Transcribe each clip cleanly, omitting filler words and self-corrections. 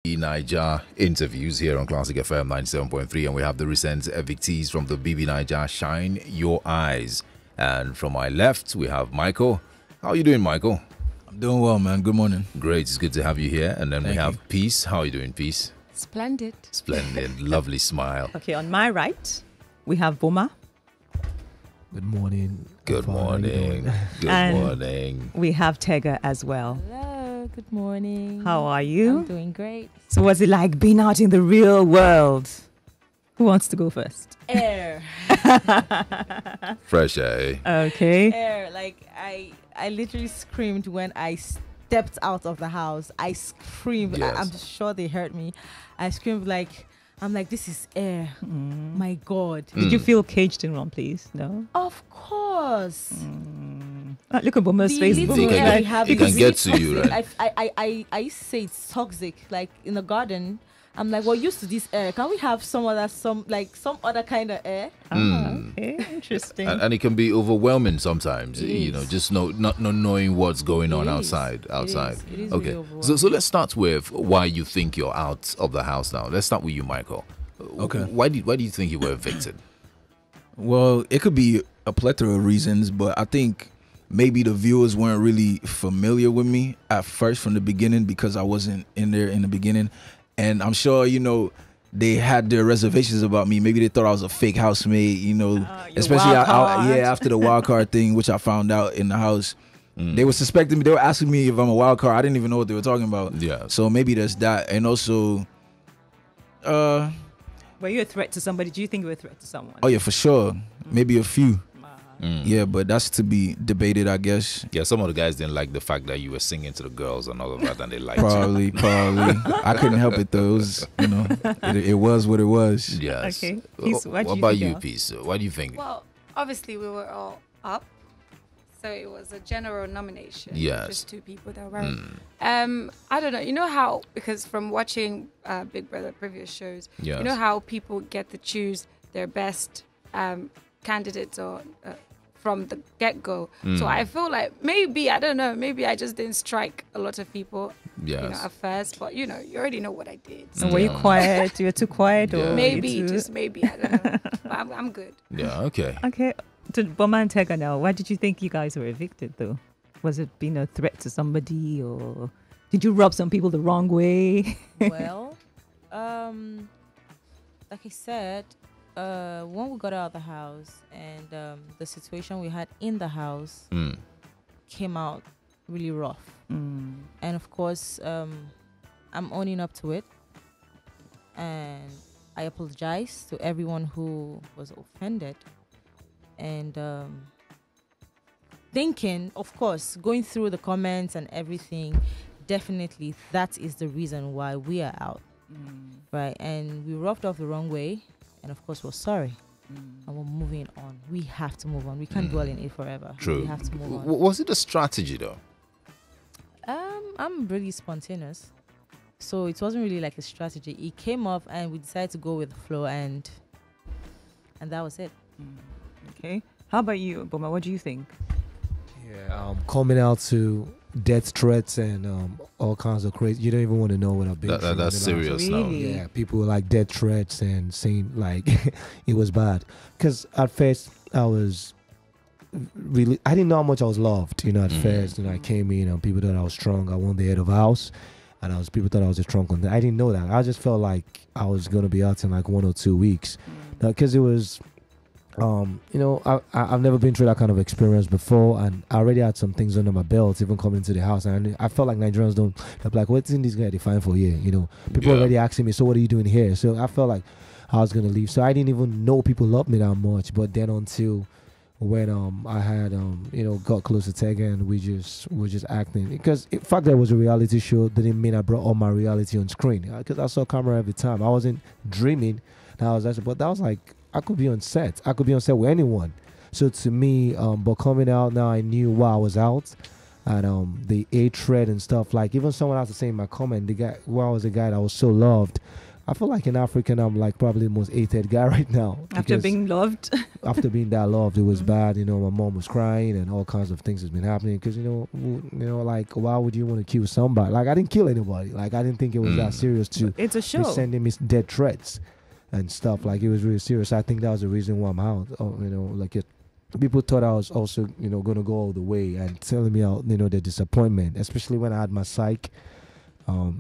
Niger interviews here on Classic FM 97.3, and we have the recent evictees from the BB Niger Shine Your Eyes. And from my left, we have Michael. How are you doing, Michael? I'm doing well, man. Good morning. Great. It's good to have you here. And then Thank we have you. Peace. How are you doing, Peace? Splendid. Splendid. Lovely smile. Okay, on my right, we have Boma. Good morning. Good morning. Good And morning. we have Tega as well. Hello, good morning. How are you? I'm doing great. So what's it like being out in the real world? Who wants to go first? Air. Fresh air. Okay. Air. Like, I literally screamed when I stepped out of the house. I screamed. Yes. I'm sure they heard me. I screamed I'm like, this is air. My God. Did you feel caged in one place? No? Of course. Look at Boma's face. little He can air get- we have he is can really get to you, toxic. right? I used to say it's toxic. Like in the garden, I'm like, well, used to this air. Can we have some other kind of air? Okay, interesting. And it can be overwhelming sometimes, It you know, is. just not knowing what's going on It is. outside. It is Okay. really So let's start with why you think you're out of the house now. Let's start with you, Michael. Okay. Why do you think you were evicted? Well, it could be a plethora of reasons, but I think maybe the viewers weren't really familiar with me at first from the beginning because I wasn't in there in the beginning. And I'm sure, they had their reservations about me. Maybe they thought I was a fake housemate, your especially wild card. after the wild card thing, which I found out in the house. They were suspecting me. They were asking me if I'm a wild card. I didn't even know what they were talking about. Yeah. So maybe there's that. And also, Were you a threat to somebody? Do you think you were a threat to someone? oh yeah, for sure. Maybe a few. Mm. Yeah, but that's to be debated, I guess. Yeah, some of the guys didn't like the fact that you were singing to the girls and all of that, and they liked Probably. I couldn't help it though. It was, it was what it was. you. Yes. Okay. Peace, What why do you about think you, you are? Peace? Why do you think? Well, obviously we were all up, so it was a general nomination. Yes. Just two people that were. I don't know. You know how, because from watching Big Brother previous shows, Yes. you know how people get to choose their best candidates or from the get-go. So I feel like maybe I just didn't strike a lot of people. Yes. At first, but you already know what I did. So And were you quiet? You were too quiet? Yeah. Or maybe, you too- just maybe, I don't know. But I'm good. Yeah. Okay. Okay. To Boma and Tega now, why did you think you guys were evicted though? Was it being a threat to somebody, or did you rub some people the wrong way? Well, like I said, when we got out of the house and the situation we had in the house came out really rough. And of course, I'm owning up to it. And I apologize to everyone who was offended. And thinking, of course, going through the comments and everything, definitely that is the reason why we are out. Right? And we roughed off the wrong way. And of course, we're sorry. And we're moving on. We have to move on. We can't dwell in it forever. True. We have to move on. Was it a strategy though? I'm really spontaneous. So it wasn't really like a strategy. It came off and we decided to go with the flow and that was it. Okay. How about you, Boma? What do you think? Yeah, coming out to death threats and all kinds of crazy. You don't even want to know what I've been through. That's you know? serious now. Really? Yeah, people were like death threats and saying like it was bad. Because at first I was really, I didn't know how much I was loved. At first, I came in and people thought I was strong. I won the head of house, and people thought I was a strong contender. I didn't know that. I just felt like I was gonna be out in like 1 or 2 weeks, because it was. I've never been through that kind of experience before, and I already had some things under my belt, even coming into the house. And I felt like Nigerians they're like, what's in this guy define for here? People already asking me, so what are you doing here? So I felt like I was gonna leave. So I didn't even know people loved me that much. But then until when I had got close to Tega and we were just acting, because the fact that it was a reality show didn't mean I brought all my reality on screen, because I saw camera every time. I wasn't dreaming. But that was like, I could be on set. I could be on set with anyone. So to me, but coming out now, I knew why I was out, and the hatred and stuff. Like even someone has to say in my comment, I was a guy that was so loved. I feel like in Africa, I'm like probably the most hated guy right now. After being loved. After being that loved, it was bad. You know, my mom was crying and all kinds of things has been happening. Because like, why would you want to kill somebody? Like, I didn't kill anybody. Like, I didn't think it was that serious to It's a show. be sending me death threats and stuff. Like, it was really serious. I think that was the reason why I'm out. People thought I was also, going to go all the way and telling me out, the disappointment, especially when I had my psych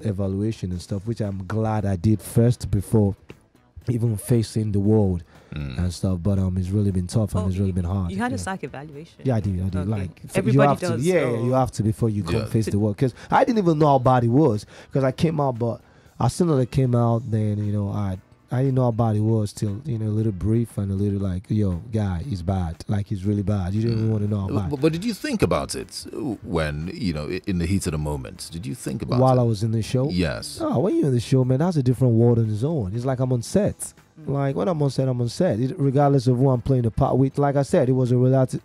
evaluation and stuff, which I'm glad I did first before even facing the world and stuff. But it's really been tough and it's really been hard. You had a psych evaluation? Yeah, I did. Okay. Like, everybody you have does. To. Yeah, you have to before you come face the world. Because I didn't even know how bad it was. Because I came out, but as soon as I came out, then I didn't know how bad it was till a little brief and a little like, yo, guy, he's bad. Like, he's really bad. You didn't even want to know how bad. But did you think about it when, in the heat of the moment? Did you think about it? While I was in the show? Yes. Oh, when you're in the show, man, that's a different world on its own. It's like I'm on set. Like, when I'm on set, I'm on set. Regardless of who I'm playing the part with. Like I said, it was a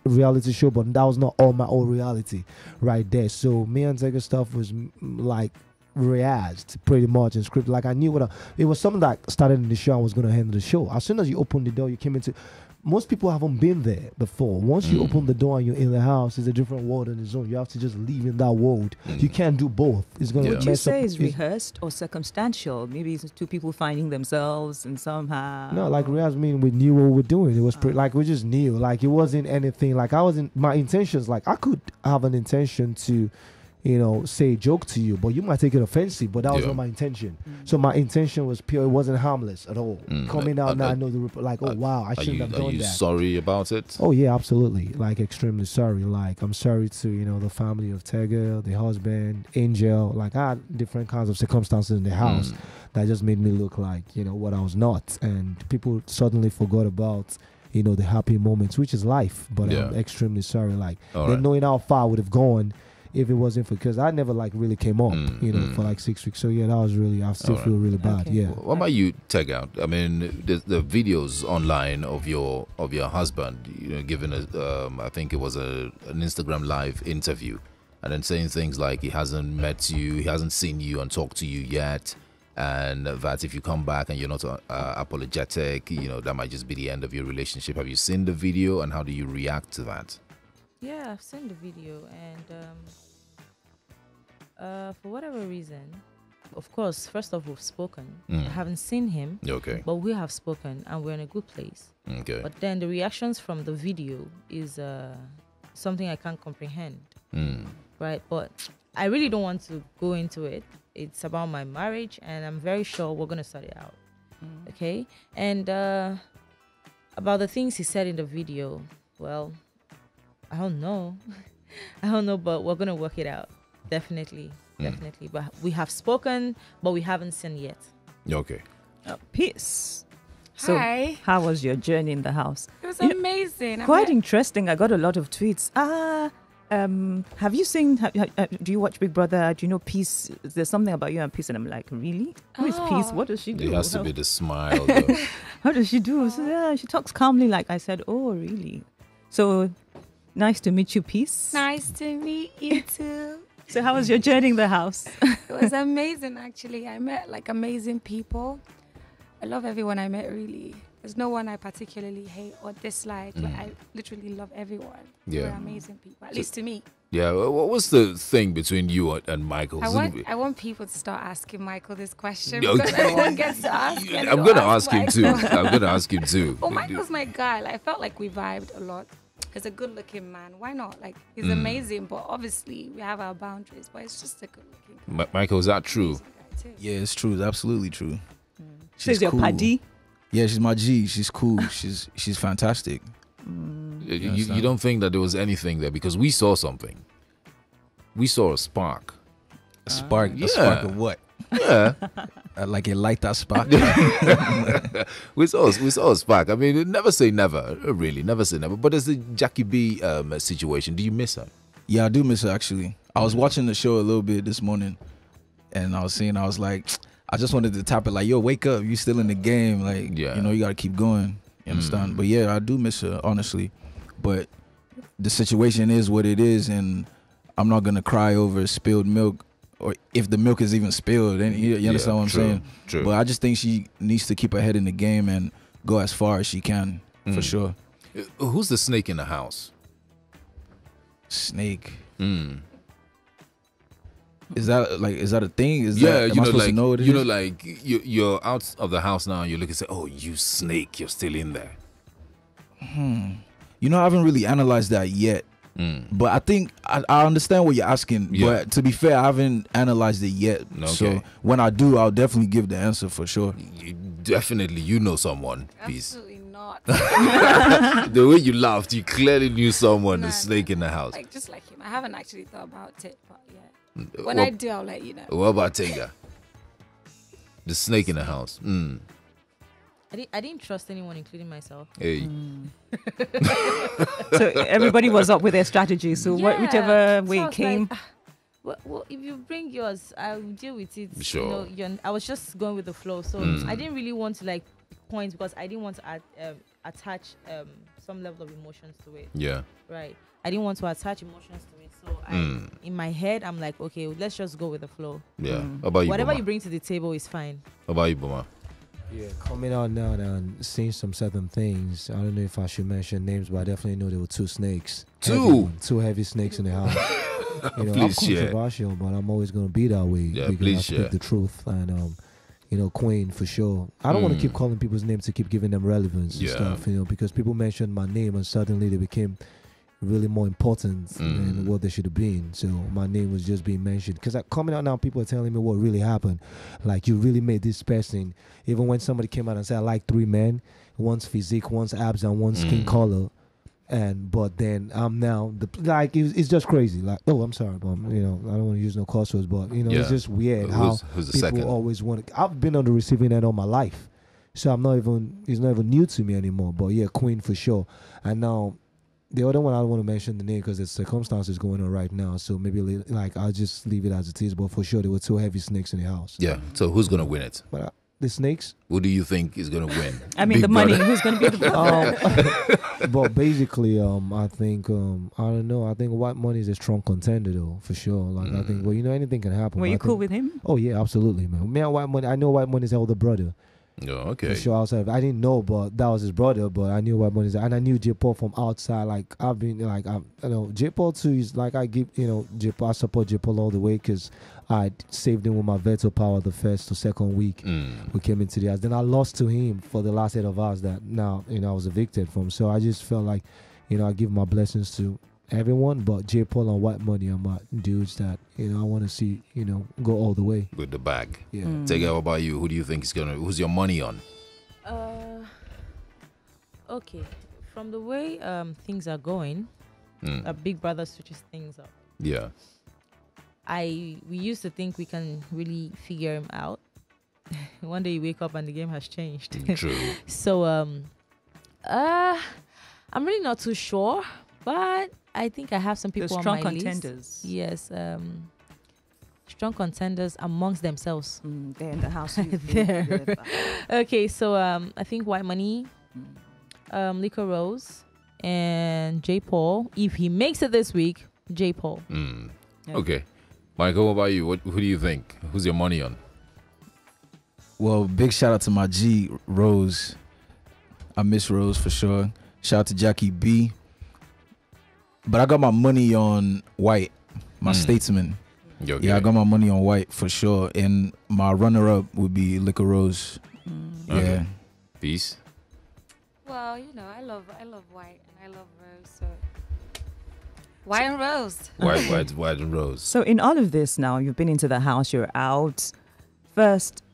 reality show, but that was not all my own reality right there. So me and Tega stuff was like rehearsed pretty much and scripted. Like, I knew it was something that started in the show. I was going to handle the show. As soon as you open the door, you came into. Most people haven't been there before. Once you open the door and you're in the house, it's a different world on its own. You have to just live in that world. You can't do both. It's going to Would you say it's rehearsed or circumstantial? Maybe it's two people finding themselves and somehow. No, like rehearsed mean we knew what we were doing. It was like we just knew. Like, it wasn't anything. Like, my intentions. Like, I could have an intention to, say a joke to you, but you might take it offensive, but that was not my intention. So my intention was pure. It wasn't harmless at all. Coming out now, I know wow, I shouldn't have done that. Are you sorry about it? Oh yeah, absolutely. Like, extremely sorry. Like, I'm sorry to, the family of Tega, the husband, Angel. Like, I had different kinds of circumstances in the house that just made me look like, what I was not. And people suddenly forgot about, the happy moments, which is life. But I'm extremely sorry. Like, knowing how far I would have gone if it wasn't because I never like really came up, for like 6 weeks. So yeah, that was really, I still feel really bad. Okay. Yeah. What about you, Tega? I mean, the videos online of your husband, giving I think it was an Instagram live interview, and then saying things like he hasn't met you, he hasn't seen you and talked to you yet, and that if you come back and you're not apologetic, that might just be the end of your relationship. Have you seen the video, and how do you react to that? Yeah, I've seen the video, and for whatever reason, of course, first off, we've spoken. I haven't seen him, but we have spoken, and we're in a good place. Okay. But then the reactions from the video is something I can't comprehend, right? But I really don't want to go into it. It's about my marriage, and I'm very sure we're gonna sort it out. Okay. And about the things he said in the video, well, I don't know. But we're going to work it out. Definitely. But we have spoken, but we haven't seen yet. Okay. Peace. So, Hi. how was your journey in the house? It was amazing. Quite interesting. I got a lot of tweets. Have you seen, do you watch Big Brother? Do you know Peace? There's something about you and Peace. And I'm like, really? Who is Peace? What does she do? It has to be the smile, though. How does she do? So, yeah, she talks calmly like I said, oh, really? So, nice to meet you, Peace. Nice to meet you too. So how was your journey in the house? It was amazing, actually. I met like amazing people. I love everyone I met, really. There's no one I particularly hate or dislike. Like, I literally love everyone. Yeah. They're amazing people, at least to me. Yeah, what was the thing between you and Michael? I want people to start asking Michael this question because everyone gets to ask. I'm going to ask him too. Well, Michael's my guy. Like, I felt like we vibed a lot. He's a good-looking man. Why not? Like, he's amazing, but obviously we have our boundaries. But it's just a good-looking guy. Michael, is that true? Yeah, it's true. It's absolutely true. She's your paddy? Yeah, she's my G. She's cool. She's fantastic. You don't think that there was anything there? Because we saw something. We saw a spark. A spark? A spark of what? Yeah. Like it light that spark. we saw a spark. I mean, never say never, really. Never say never. But there's the Jackie B situation. Do you miss her? Yeah, I do miss her, actually. I was watching the show a little bit this morning, and I was like, I just wanted to tap it like, yo, wake up. You still in the game. Like, you got to keep going. You understand? But yeah, I do miss her, honestly. But the situation is what it is, and I'm not going to cry over spilled milk or if the milk is even spilled. Then you understand what I'm saying? True. But I just think she needs to keep her head in the game and go as far as she can, for sure. Who's the snake in the house? Snake. Is that a thing? Am I you know, supposed like to know what it you is? know, like you're out of the house now. And you look and say, "Oh, you snake, you're still in there." You know, I haven't really analyzed that yet. But I think I understand what you're asking. Yeah. But to be fair, I haven't analyzed it yet. Okay. So when I do, I'll definitely give the answer for sure. You know someone. Peace. Absolutely not. The way you laughed, you clearly knew someone. No, The snake in the house. Like just like him. I haven't actually thought about it, but yeah. When What- I do, I'll let you know. What about Tega? The snake in the house. I didn't trust anyone, including myself. Hey. So everybody was up with their strategy. So whichever way I it was came. like, well, if you bring yours, I'll deal with it. Sure. I was just going with the flow, so I didn't really want to like point because I didn't want to attach some level of emotions to it. Yeah. Right. I didn't want to attach emotions to it, so in my head, I'm like, okay, let's just go with the flow. Yeah. How about you, Whatever Boma? you bring to the table is fine. How about you, Boma? Yeah, coming out now and seeing some certain things. I don't know if I should mention names, but I definitely know there were two snakes. Two heavy snakes in the house. You know, Please I'm share. controversial, but I'm always gonna be that way Yeah, because please I speak share. the truth. And you know, Queen for sure. I don't want to keep calling people's names to keep giving them relevance and Yeah. stuff. You know, because people mentioned my name and suddenly they became really more important than what they should have been. So my name was just being mentioned because coming out now, people are telling me what really happened. Like, you really made this person. Even when somebody came out and said, I like 3 men, one's physique, one's abs, and one's skin color. But then I'm now it's just crazy. Like, oh, I'm sorry, Mom. You know, I don't want to use no curse words, but you know, it's just weird Who's the people second? always want to. I've been on the receiving end all my life, so it's not even new to me anymore. But yeah, Queen for sure. And now the other one, I don't want to mention the name because there's circumstances going on right now. So maybe like I'll just leave it as it is. But for sure, there were 2 heavy snakes in the house. Yeah. So who's gonna win it? But the snakes. Who do you think is gonna win? I mean, Big the money. Brother? Who's going to be the brother? But basically, I think I don't know. I think White Money is a strong contender though, for sure. Like I think, well, you know, anything can happen. Were but you I cool think- with him? Oh yeah, absolutely, man. Me and White Money. I know White Money's older brother. Oh, okay. For sure, outside. I didn't know, but that was his brother. But I knew White Money's, and I knew J Paul from outside. Like I've been, like you know, J Paul too is like I give, you know, J Paul. I support J Paul all the way because I saved him with my veto power the first to second week. We came into the house. Then I lost to him for the last 8 of us that now, you know, I was evicted from. So I just felt like, you know, I give my blessings to everyone, but J Paul and White Money are my dudes that, you know, I want to see, you know, go all the way. With the bag. Yeah. Tega, what about you? Who do you think is gonna? Who's your money on? Okay. From the way things are going, a Big Brother switches things up. Yeah. We used to think we can really figure him out. One day you wake up and the game has changed. True. So I'm really not too sure, but I think I have some people The on strong my list. contenders. Yes, strong contenders amongst themselves. They're in the house. There. Okay, so I think White Money, Liquor Rose, and J Paul. If he makes it this week, J Paul. Yeah. Okay. Michael, what about you? Who do you think? Who's your money on? Well, big shout out to my G, Rose. I miss Rose for sure. Shout out to Jackie B. But I got my money on White, my statesman. Okay. Yeah, I got my money on White for sure. And my runner-up would be Liquor Rose. Yeah. Okay. Peace. Well, you know, I love White and I love Rose. So White and Rose. White and Rose. So in all of this now, you've been into the house, you're out. First,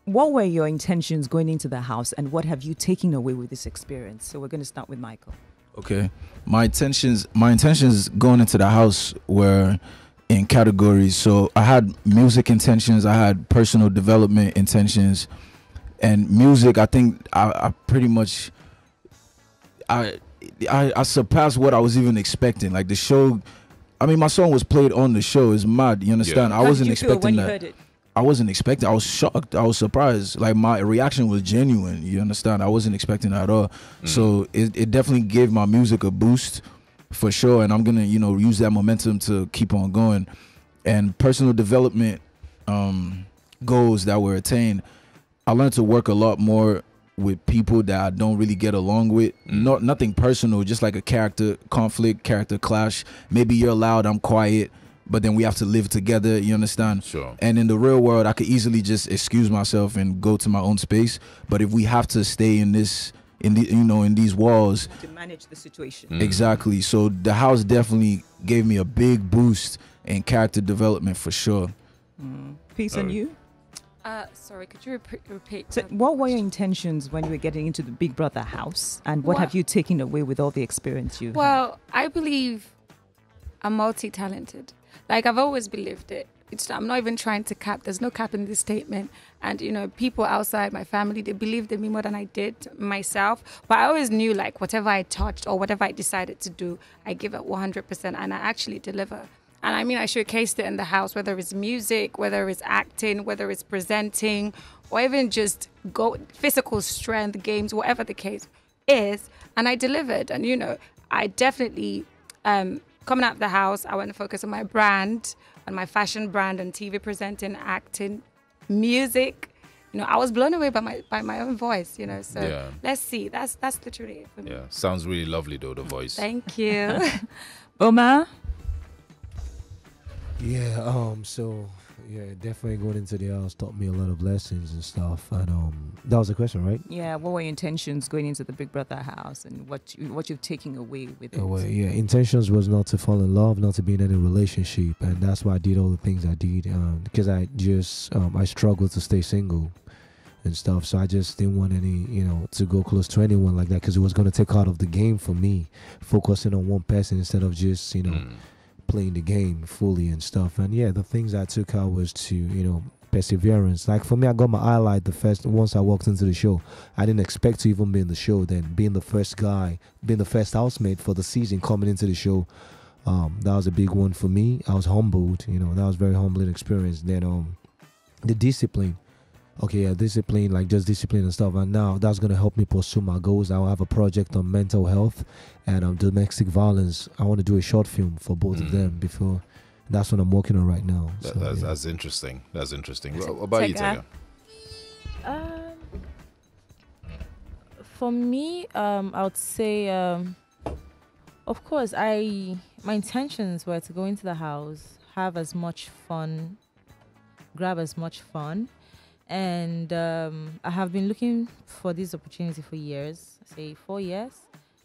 what were your intentions going into the house and what have you taken away with this experience? So we're going to start with Michael. Okay. My intentions going into the house were in categories. So I had music intentions, I had personal development intentions, and music, I think I pretty much I surpassed what I was even expecting. Like the show, I mean, my song was played on the show. It's mad, you understand? Yeah. I wasn't How did you feel when expecting you that. heard it? I wasn't expecting. I was shocked. I was surprised. Like my reaction was genuine. You understand? I wasn't expecting that at all. So it definitely gave my music a boost for sure. And I'm gonna, you know, use that momentum to keep on going. and personal development goals that were attained, I learned to work a lot more with people that I don't really get along with. Nothing personal, just like a character conflict, character clash. Maybe you're loud, I'm quiet, but then we have to live together, you understand? Sure. And in the real world, I could easily just excuse myself and go to my own space. But if we have to stay in these walls To manage the situation. exactly. So the house definitely gave me a big boost in character development for sure. Peace and you? Sorry, could you repeat? So what were your intentions when you were getting into the Big Brother house, and what have you taken away with all the experience you? Well, I believe I'm multi-talented. Like, I've always believed it. I'm not even trying to cap. There's no cap in this statement. And, people outside my family, they believed in me more than I did myself. But I always knew, like, whatever I touched or whatever I decided to do, I give it 100%, and I actually deliver. And I mean, I showcased it in the house, whether it's music, whether it's acting, whether it's presenting, or even just physical strength, games, whatever the case is. And I delivered. And, I definitely, coming out of the house, I want to focus on my brand, on my fashion brand, and TV presenting, acting, music. I was blown away by my own voice, So let's see. That's literally it for me. Yeah, sounds really lovely though, the voice. Thank you. Boma? Yeah, definitely going into the house taught me a lot of lessons and stuff. And that was the question, right? Yeah, what were your intentions going into the Big Brother house, and what you're taking away with it? Well, intentions was not to fall in love, not to be in any relationship, and that's why I did all the things I did, because I just I struggled to stay single and stuff, so I just didn't want any, to go close to anyone like that, because it was going to take out of the game for me, focusing on one person instead of just playing the game fully and stuff. And the things I took out was to perseverance. Like for me, I got my highlight once I walked into the show. I didn't expect to even be in the show. Then being the first guy, being the first housemate for the season coming into the show, that was a big one for me. I was humbled. That was a very humbling experience. Then the discipline. Discipline, like just discipline and stuff. And now that's going to help me pursue my goals. I'll have a project on mental health and domestic violence. I want to do a short film for both of them before. That's what I'm working on right now. That's interesting. That's interesting. What about you, Tega? For me, I would say, of course, my intentions were to go into the house, have as much fun, grab as much fun. And I have been looking for this opportunity for years, say 4 years,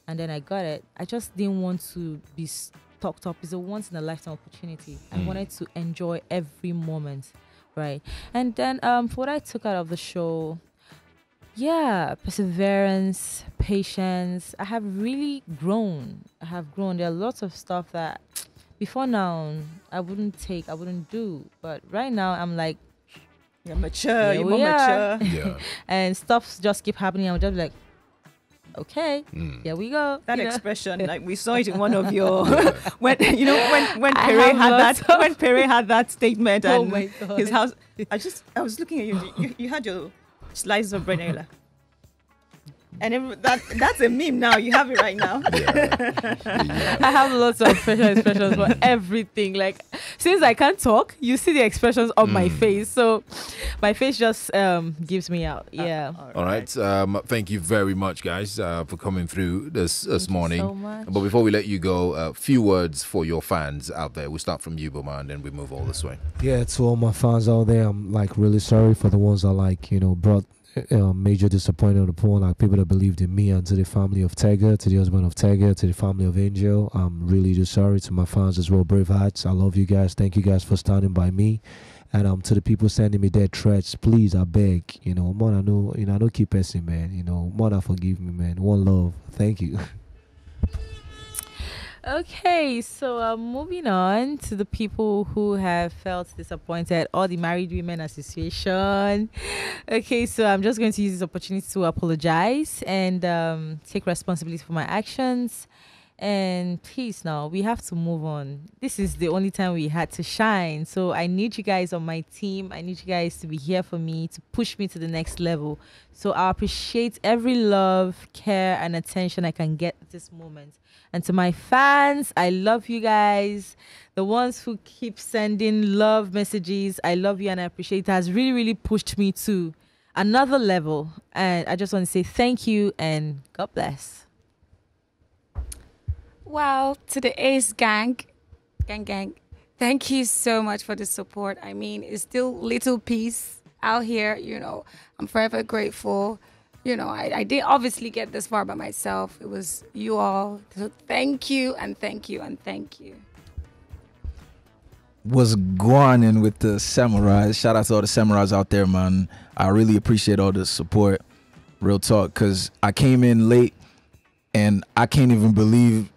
and then I got it. I just didn't want to be stocked up. It's a once-in-a-lifetime opportunity. I wanted to enjoy every moment, right? And then for what I took out of the show, perseverance, patience. I have really grown. There are lots of stuff that before now I wouldn't do. But right now I'm like, you're mature, you're more mature. Yeah. And stuff just keep happening. I'm just like, okay, here we go. That expression, like we saw it in one of your when Pere had that statement and oh my God. his house. I was looking at you. You had your slices of bread, and you're like, and that's a meme now. You have it right now. I have lots of facial expressions for everything. Like, since I can't talk, you see the expressions on my face. So my face just gives me out. Yeah. All right. Thank you very much, guys, for coming through this morning. So much. But before we let you go, a few words for your fans out there. We start from you, Boma, and then we move all this way. Yeah, to all my fans out there, I'm like really sorry for the ones that brought major disappointment upon people that believed in me, and to the family of Tega, to the husband of Tega, to the family of Angel. I'm really just sorry. To my fans as well, brave hearts, I love you guys. Thank you guys for standing by me. And to the people sending me death threats, please, I beg, more I know, I don't keep pressing, man. More I forgive me, man. One love. Thank you. Okay, so moving on to the people who have felt disappointed, all the Married Women Association. Okay, so I'm just going to use this opportunity to apologize and take responsibility for my actions. And please, now we have to move on. This is the only time we had to shine. So I need you guys on my team. I need you guys to be here for me, to push me to the next level. So I appreciate every love, care, and attention I can get at this moment. And to my fans, I love you guys. The ones who keep sending love messages, I love you and I appreciate it. It has really, really pushed me to another level. And I just want to say thank you and God bless. Well, to the Ace gang, thank you so much for the support. I mean, it's still little piece out here, you know. I'm forever grateful. You know, I did obviously get this far by myself. It was you all. So thank you and thank you and thank you. Was going in with the samurais. Shout out to all the samurais out there, man. I really appreciate all the support. Real talk, because I came in late and I can't even believe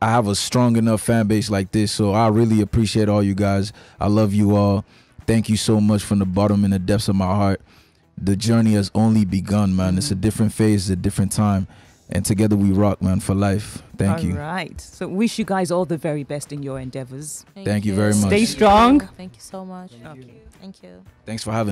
I have a strong enough fan base like this. So I really appreciate all you guys. I love you all. Thank you so much from the bottom and the depths of my heart. The journey has only begun, man. It's a different phase, a different time. And together we rock, man, for life. Thank you. All right. So wish you guys all the very best in your endeavors. Thank you very much. Stay strong. Thank you so much. Okay. Thank you. Thanks for having me.